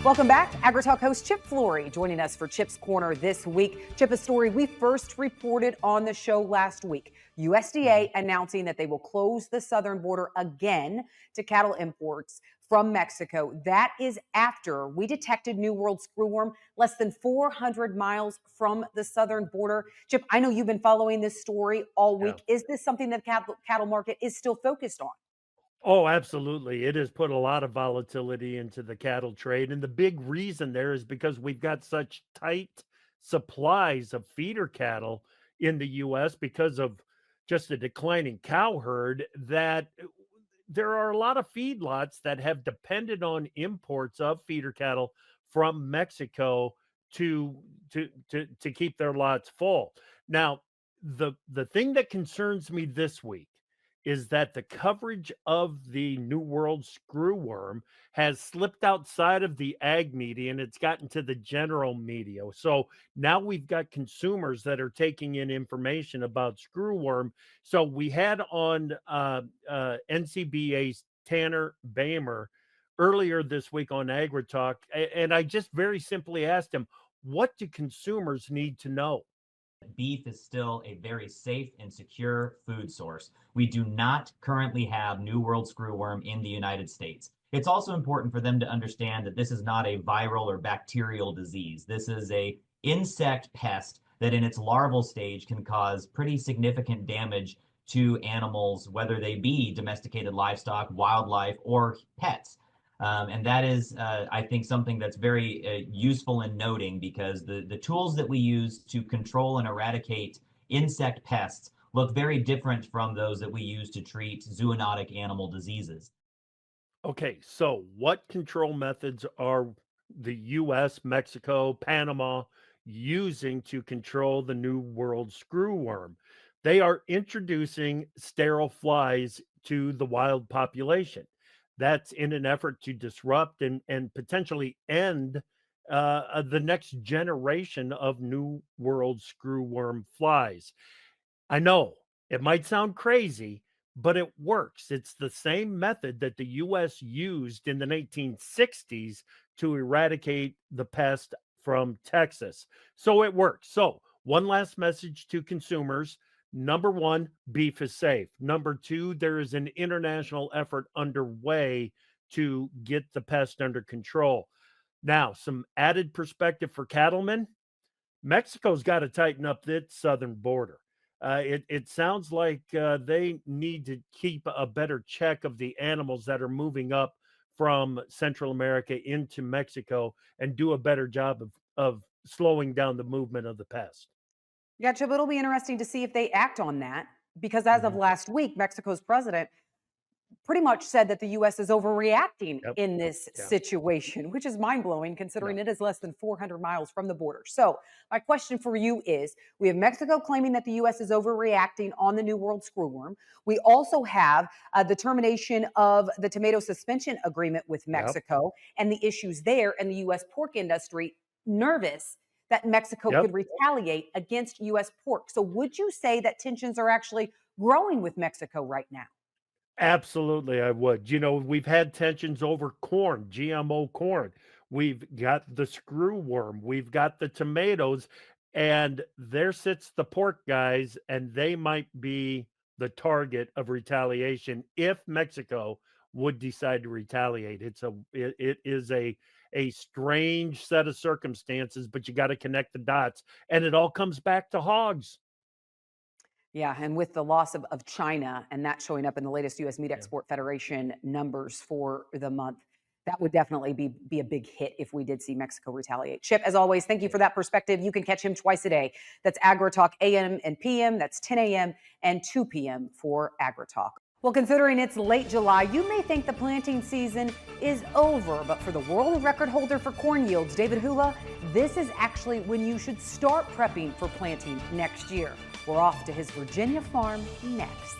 Welcome back. AgriTalk host Chip Flory joining us for Chip's Corner this week. Chip, a story we first reported on the show last week. USDA announcing that they will close the southern border again to cattle imports from Mexico. That is after we detected New World Screwworm less than 400 miles from the southern border. Chip, I know you've been following this story all week. Is this something that the cattle market is still focused on? Oh, absolutely. It has put a lot of volatility into the cattle trade. And the big reason there is because we've got such tight supplies of feeder cattle in the US because of just a declining cow herd that there are a lot of feedlots that have depended on imports of feeder cattle from Mexico to keep their lots full. Now, the thing that concerns me this week is that the coverage of the New World Screwworm has slipped outside of the ag media and it's gotten to the general media. So now we've got consumers that are taking in information about screwworm. So we had on NCBA's Tanner Bamer earlier this week on AgriTalk, and I just very simply asked him, what do consumers need to know? Beef is still a very safe and secure food source. We do not currently have New World Screwworm in the United States. It's also important for them to understand that this is not a viral or bacterial disease. This is a insect pest that in its larval stage can cause pretty significant damage to animals, whether they be domesticated livestock, wildlife, or pets. And that is, I think, something that's very useful in noting, because the tools that we use to control and eradicate insect pests look very different from those that we use to treat zoonotic animal diseases. Okay, so what control methods are the US, Mexico, Panama using to control the New World Screwworm? They are introducing sterile flies to the wild population. That's in an effort to disrupt and potentially end the next generation of New World Screwworm flies. I know it might sound crazy, but it works. It's the same method that the US used in the 1960s to eradicate the pest from Texas. So it works. So, one last message to consumers. Number one, beef is safe. Number two, there is an international effort underway to get the pest under control. Now, some added perspective for cattlemen. Mexico's got to tighten up its southern border. It sounds like they need to keep a better check of the animals that are moving up from Central America into Mexico and do a better job of slowing down the movement of the pest. Yeah, Chip, it'll be interesting to see if they act on that because as of Mhm. last week, Mexico's president pretty much said that the US is overreacting Yep. in this Yeah. situation, which is mind blowing Yeah. considering it is less than 400 miles from the border. So, my question for you is we have Mexico claiming that the US is overreacting on the New World Screwworm. We also have the termination of the tomato suspension agreement with Yep. Mexico and the issues there, and the US pork industry nervous that Mexico Yep. could retaliate against US pork. So, would you say that tensions are actually growing with Mexico right now? Absolutely, I would. We've had tensions over corn, GMO corn. We've got the screwworm. We've got the tomatoes. And there sits the pork guys, and they might be the target of retaliation if Mexico would decide to retaliate. It is a strange set of circumstances, but you got to connect the dots. And it all comes back to hogs. Yeah, and with the loss of China and that showing up in the latest U.S. Meat Yeah. Export Federation numbers for the month, that would definitely be a big hit if we did see Mexico retaliate. Chip, as always, thank you for that perspective. You can catch him twice a day. That's AgriTalk AM and PM. That's 10 a.m. and 2 p.m. for AgriTalk. Well, considering it's late July, you may think the planting season is over, but for the world record holder for corn yields, David Hula, this is actually when you should start prepping for planting next year. We're off to his Virginia farm next.